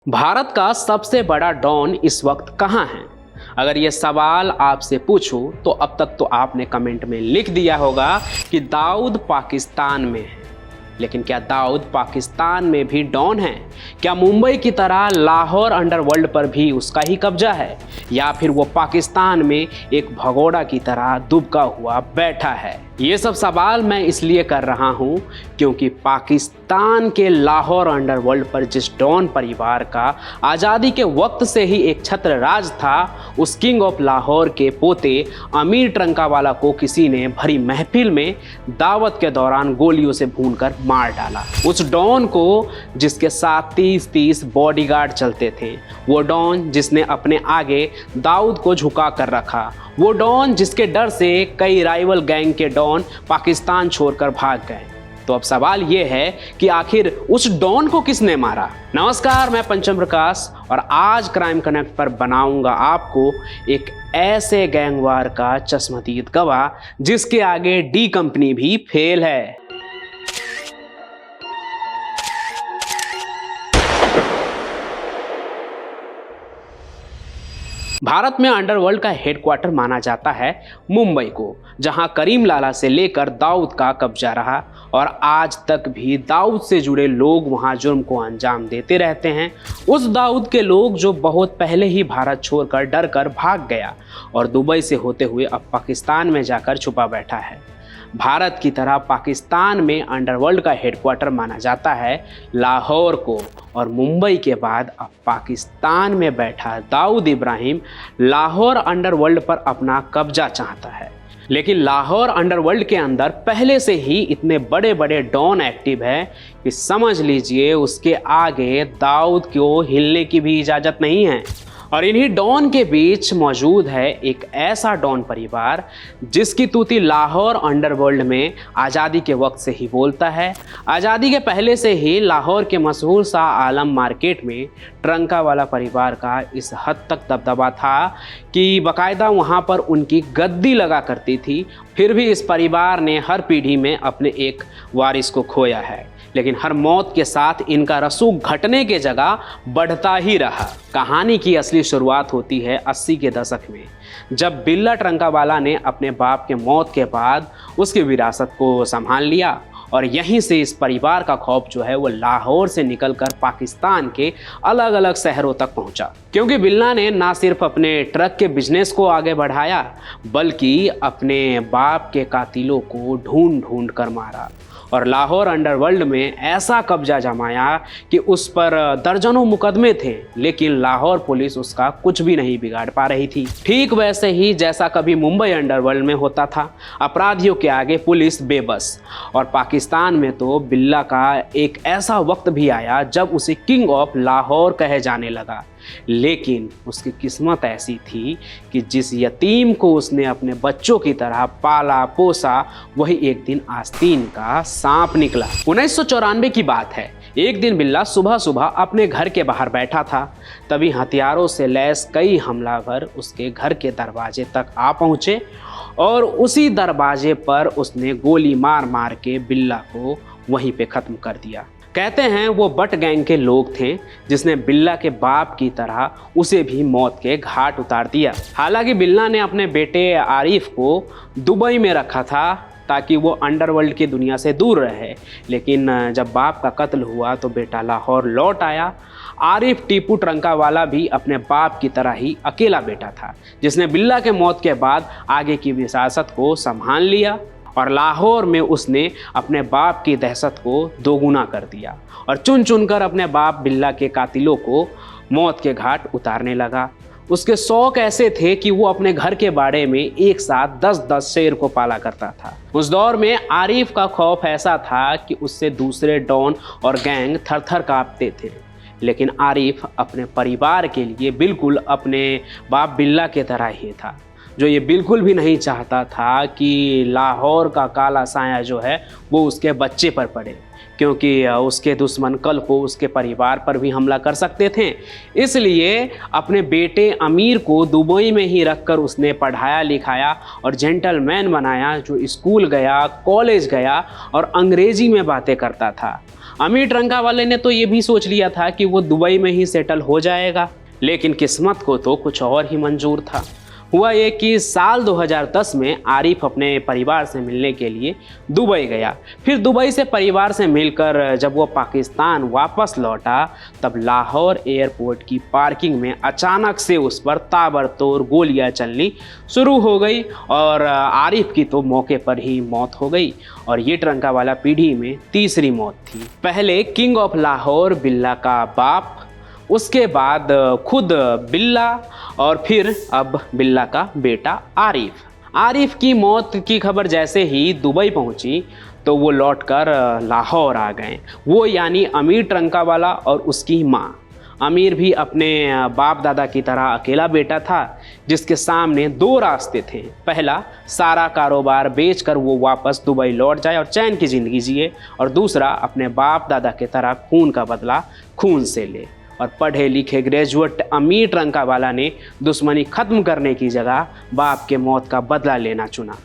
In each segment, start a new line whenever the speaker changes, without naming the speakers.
भारत का सबसे बड़ा डॉन इस वक्त कहाँ है? अगर ये सवाल आपसे पूछूं तो अब तक तो आपने कमेंट में लिख दिया होगा कि दाऊद पाकिस्तान में है। लेकिन क्या दाऊद पाकिस्तान में भी डॉन है? क्या मुंबई की तरह लाहौर अंडरवर्ल्ड पर भी उसका ही कब्जा है, या फिर वो पाकिस्तान में एक भगोड़ा की तरह दुबका हुआ बैठा है? ये सब सवाल मैं इसलिए कर रहा हूँ क्योंकि पाकिस्तान के लाहौर अंडरवर्ल्ड पर जिस डॉन परिवार का आज़ादी के वक्त से ही एक छत्र राज था, उस किंग ऑफ लाहौर के पोते अमीर ट्रंकावाला को किसी ने भरी महफिल में दावत के दौरान गोलियों से भूनकर मार डाला। उस डॉन को जिसके साथ 30-30 बॉडीगार्ड चलते थे, वो डॉन जिसने अपने आगे दाऊद को झुका कर रखा, वो डॉन जिसके डर से कई राइवल गैंग के डॉन पाकिस्तान छोड़कर भाग गए। तो अब सवाल ये है कि आखिर उस डॉन को किसने मारा? नमस्कार, मैं पंचम प्रकाश और आज क्राइम कनेक्ट पर बनाऊंगा आपको एक ऐसे गैंगवार का चश्मदीद गवाह जिसके आगे डी कंपनी भी फेल है। भारत में अंडरवर्ल्ड का हेडक्वार्टर माना जाता है मुंबई को, जहां करीम लाला से लेकर दाऊद का कब्जा रहा और आज तक भी दाऊद से जुड़े लोग वहां जुर्म को अंजाम देते रहते हैं। उस दाऊद के लोग जो बहुत पहले ही भारत छोड़कर डर कर भाग गया और दुबई से होते हुए अब पाकिस्तान में जाकर छुपा बैठा है। भारत की तरह पाकिस्तान में अंडरवर्ल्ड का हेडक्वार्टर माना जाता है लाहौर को, और मुंबई के बाद अब पाकिस्तान में बैठा दाऊद इब्राहिम लाहौर अंडरवर्ल्ड पर अपना कब्जा चाहता है। लेकिन लाहौर अंडरवर्ल्ड के अंदर पहले से ही इतने बड़े बड़े डॉन एक्टिव है कि समझ लीजिए उसके आगे दाऊद को हिलने की भी इजाज़त नहीं है। और इन्हीं डॉन के बीच मौजूद है एक ऐसा डॉन परिवार जिसकी तूती लाहौर अंडरवर्ल्ड में आज़ादी के वक्त से ही बोलता है। आज़ादी के पहले से ही लाहौर के मशहूर शाह आलम मार्केट में ट्रंकावाला परिवार का इस हद तक दबदबा था कि बाकायदा वहाँ पर उनकी गद्दी लगा करती थी। फिर भी इस परिवार ने हर पीढ़ी में अपने एक वारिस को खोया है, लेकिन हर मौत के साथ इनका रसूख घटने के जगह बढ़ता ही रहा। कहानी की असली शुरुआत होती है 80 के दशक में, जब बिल्ला ट्रंकावाला ने अपने बाप के मौत के बाद उसकी विरासत को संभाल लिया और यहीं से इस परिवार का खौफ जो है वो लाहौर से निकलकर पाकिस्तान के अलग अलग शहरों तक पहुंचा। क्योंकि बिल्ला ने ना सिर्फ अपने ट्रक के बिजनेस को आगे बढ़ाया बल्कि अपने बाप के कातिलों को ढूंढ ढूंढ कर मारा और लाहौर अंडरवर्ल्ड में ऐसा कब्जा जमाया कि उस पर दर्जनों मुकदमे थे, लेकिन लाहौर पुलिस उसका कुछ भी नहीं बिगाड़ पा रही थी। ठीक वैसे ही जैसा कभी मुंबई अंडरवर्ल्ड में होता था, अपराधियों के आगे पुलिस बेबस। और पाकिस्तान में तो बिल्ला का एक ऐसा वक्त भी आया जब उसे किंग ऑफ लाहौर कहे जाने लगा। लेकिन उसकी किस्मत ऐसी थी कि जिस यतीम को उसने अपने बच्चों की तरह पाला पोसा, वही एक दिन आस्तीन का सांप निकला। 1994 की बात है। एक दिन बिल्ला सुबह सुबह अपने घर के बाहर बैठा था, तभी हथियारों से लैस कई हमलावर उसके घर के दरवाजे तक आ पहुंचे और उसी दरवाजे पर उसने गोली मार मार के बिल्ला को वहीं पे ख़त्म कर दिया। कहते हैं वो बट गैंग के लोग थे जिसने बिल्ला के बाप की तरह उसे भी मौत के घाट उतार दिया। हालांकि बिल्ला ने अपने बेटे आरिफ को दुबई में रखा था ताकि वो अंडरवर्ल्ड की दुनिया से दूर रहे, लेकिन जब बाप का कत्ल हुआ तो बेटा लाहौर लौट आया। आरिफ टीपू ट्रंकावाला भी अपने बाप की तरह ही अकेला बेटा था जिसने बिल्ला के मौत के बाद आगे की विरासत को संभाल लिया और लाहौर में उसने अपने बाप की दहशत को दोगुना कर दिया और चुन चुनकर अपने बाप बिल्ला के कातिलों को मौत के घाट उतारने लगा। उसके शौक ऐसे थे कि वो अपने घर के बाड़े में एक साथ 10-10 शेर को पाला करता था। उस दौर में आरिफ का खौफ ऐसा था कि उससे दूसरे डॉन और गैंग थर-थर कांपते थे, लेकिन आरिफ अपने परिवार के लिए बिल्कुल अपने बाप बिल्ला के तरह ही था, जो ये बिल्कुल भी नहीं चाहता था कि लाहौर का काला साया जो है वो उसके बच्चे पर पड़े, क्योंकि उसके दुश्मन कल को उसके परिवार पर भी हमला कर सकते थे। इसलिए अपने बेटे अमीर को दुबई में ही रखकर उसने पढ़ाया लिखाया और जेंटलमैन बनाया, जो स्कूल गया, कॉलेज गया और अंग्रेजी में बातें करता था। अमीर ट्रंका वाले ने तो ये भी सोच लिया था कि वो दुबई में ही सेटल हो जाएगा, लेकिन किस्मत को तो कुछ और ही मंजूर था। हुआ ये कि साल 2010 में आरिफ अपने परिवार से मिलने के लिए दुबई गया। फिर दुबई से परिवार से मिलकर जब वो पाकिस्तान वापस लौटा तब लाहौर एयरपोर्ट की पार्किंग में अचानक से उस पर ताबड़तोड़ गोलियां चलनी शुरू हो गई और आरिफ की तो मौके पर ही मौत हो गई। और ये ट्रंका वाला पीढ़ी में तीसरी मौत थी। पहले किंग ऑफ लाहौर बिल्ला का बाप, उसके बाद खुद बिल्ला और फिर अब बिल्ला का बेटा आरिफ। आरिफ की मौत की खबर जैसे ही दुबई पहुंची तो वो लौटकर लाहौर आ गए। वो यानी अमीर ट्रंका वाला और उसकी माँ। अमीर भी अपने बाप दादा की तरह अकेला बेटा था जिसके सामने दो रास्ते थे। पहला, सारा कारोबार बेचकर वो वापस दुबई लौट जाए और चैन की ज़िंदगी जिए, और दूसरा, अपने बाप दादा की तरह खून का बदला खून से ले। और पढ़े लिखे ग्रेजुएट अमीर ट्रंका वाला ने दुश्मनी खत्म करने की जगह बाप के मौत का बदला लेना चुना।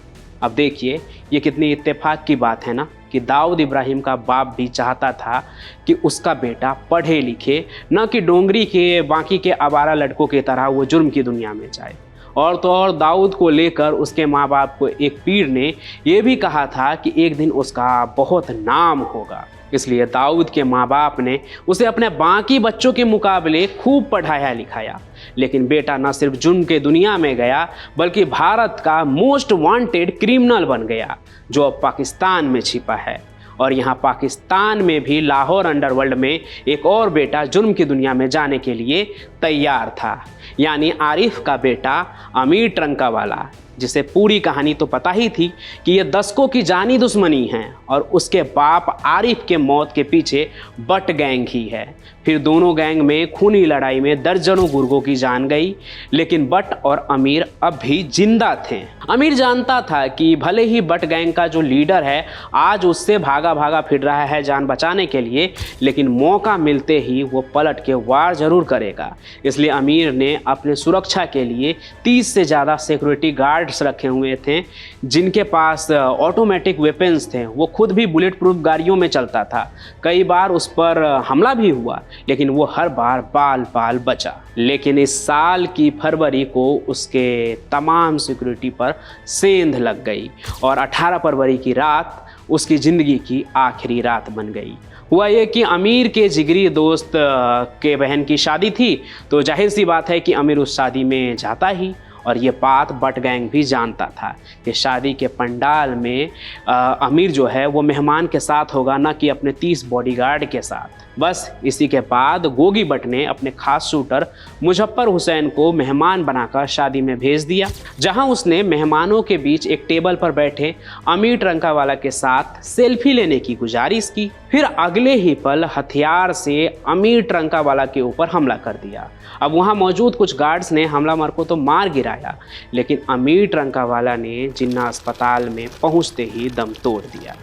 अब देखिए ये कितनी इत्तेफाक की बात है ना कि दाऊद इब्राहिम का बाप भी चाहता था कि उसका बेटा पढ़े लिखे, न कि डोंगरी के बाकी के आवारा लड़कों की तरह वो जुर्म की दुनिया में जाए। और तो और दाऊद को लेकर उसके माँ बाप को एक पीर ने यह भी कहा था कि एक दिन उसका बहुत नाम होगा। इसलिए दाऊद के माँ बाप ने उसे अपने बाकी बच्चों के मुकाबले खूब पढ़ाया लिखाया। लेकिन बेटा न सिर्फ जुर्म के दुनिया में गया बल्कि भारत का मोस्ट वांटेड क्रिमिनल बन गया, जो अब पाकिस्तान में छिपा है। और यहाँ पाकिस्तान में भी लाहौर अंडरवर्ल्ड में एक और बेटा जुर्म की दुनिया में जाने के लिए तैयार था, यानी आरिफ का बेटा अमीर ट्रंका वाला, जिसे पूरी कहानी तो पता ही थी कि ये दशकों की जानी दुश्मनी है और उसके बाप आरिफ के मौत के पीछे बट गैंग ही है। फिर दोनों गैंग में खूनी लड़ाई में दर्जनों गुर्गों की जान गई, लेकिन बट और अमीर अब भी जिंदा थे। अमीर जानता था कि भले ही बट गैंग का जो लीडर है आज उससे भागा भागा फिर रहा है जान बचाने के लिए, लेकिन मौका मिलते ही वो पलट के वार जरूर करेगा। इसलिए अमीर ने अपने सुरक्षा के लिए 30 से ज़्यादा सिक्योरिटी गार्ड्स रखे हुए थे जिनके पास ऑटोमेटिक वेपन्स थे। वो खुद भी बुलेट प्रूफ गाड़ियों में चलता था। कई बार उस पर हमला भी हुआ, लेकिन वो हर बार बाल बाल बचा। लेकिन इस साल की फरवरी को उसके तमाम सिक्योरिटी पर सेंध लग गई और 18 फरवरी की रात उसकी ज़िंदगी की आखिरी रात बन गई। हुआ ये कि अमीर के जिगरी दोस्त के बहन की शादी थी, तो जाहिर सी बात है कि अमीर उस शादी में जाता ही। और ये बात बट गैंग भी जानता था कि शादी के पंडाल में अमीर जो है वो मेहमान के साथ होगा, ना कि अपने 30 बॉडीगार्ड के साथ। बस इसी के बाद गोगी बट ने अपने खास शूटर मुजफ्फर हुसैन को मेहमान बनाकर शादी में भेज दिया, जहां उसने मेहमानों के बीच एक टेबल पर बैठे अमीर ट्रंका वाला के साथ सेल्फी लेने की गुजारिश की। फिर अगले ही पल हथियार से अमीर ट्रंका वाला के ऊपर हमला कर दिया। अब वहां मौजूद कुछ गार्ड्स ने हमलावर को तो मार गिराया, लेकिन अमीर ट्रंका वाला ने जिन्ना अस्पताल में पहुंचते ही दम तोड़ दिया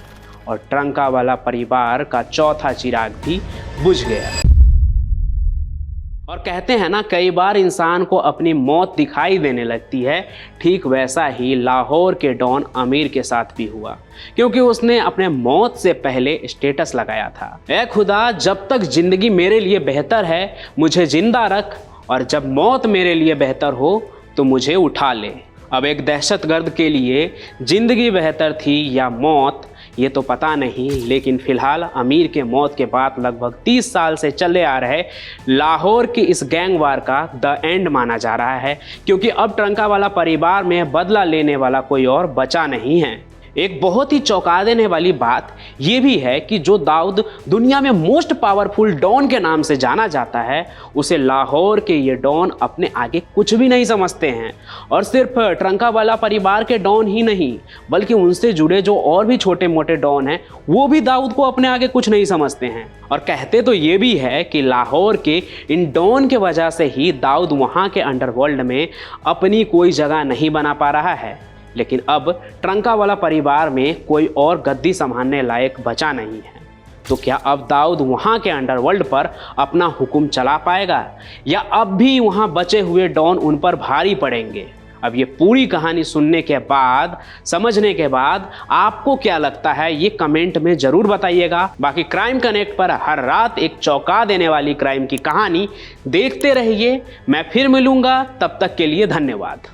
और ट्रंका वाला परिवार का चौथा चिराग भी बुझ गया। और कहते हैं ना, कई बार इंसान को अपनी मौत दिखाई देने लगती है। ठीक वैसा ही लाहौर के डॉन अमीर के साथ भी हुआ, क्योंकि उसने अपने मौत से पहले स्टेटस लगाया था, ऐ खुदा जब तक जिंदगी मेरे लिए बेहतर है मुझे जिंदा रख, और जब मौत मेरे लिए बेहतर हो तो मुझे उठा ले। अब एक दहशतगर्द के लिए जिंदगी बेहतर थी या मौत, ये तो पता नहीं, लेकिन फिलहाल अमीर के मौत के बाद लगभग 30 साल से चले आ रहे लाहौर की इस गैंग वार का द एंड माना जा रहा है, क्योंकि अब ट्रंका वाला परिवार में बदला लेने वाला कोई और बचा नहीं है। एक बहुत ही चौंका देने वाली बात यह भी है कि जो दाऊद दुनिया में मोस्ट पावरफुल डॉन के नाम से जाना जाता है, उसे लाहौर के ये डॉन अपने आगे कुछ भी नहीं समझते हैं। और सिर्फ ट्रंका वाला परिवार के डॉन ही नहीं, बल्कि उनसे जुड़े जो और भी छोटे मोटे डॉन हैं वो भी दाऊद को अपने आगे कुछ नहीं समझते हैं। और कहते तो ये भी है कि लाहौर के इन डॉन के वजह से ही दाऊद वहाँ के अंडरवर्ल्ड में अपनी कोई जगह नहीं बना पा रहा है। लेकिन अब ट्रंका वाला परिवार में कोई और गद्दी संभालने लायक बचा नहीं है, तो क्या अब दाऊद वहाँ के अंडरवर्ल्ड पर अपना हुक्म चला पाएगा, या अब भी वहाँ बचे हुए डॉन उन पर भारी पड़ेंगे? अब ये पूरी कहानी सुनने के बाद, समझने के बाद आपको क्या लगता है ये कमेंट में जरूर बताइएगा। बाकी क्राइम कनेक्ट पर हर रात एक चौंका देने वाली क्राइम की कहानी देखते रहिए। मैं फिर मिलूंगा, तब तक के लिए धन्यवाद।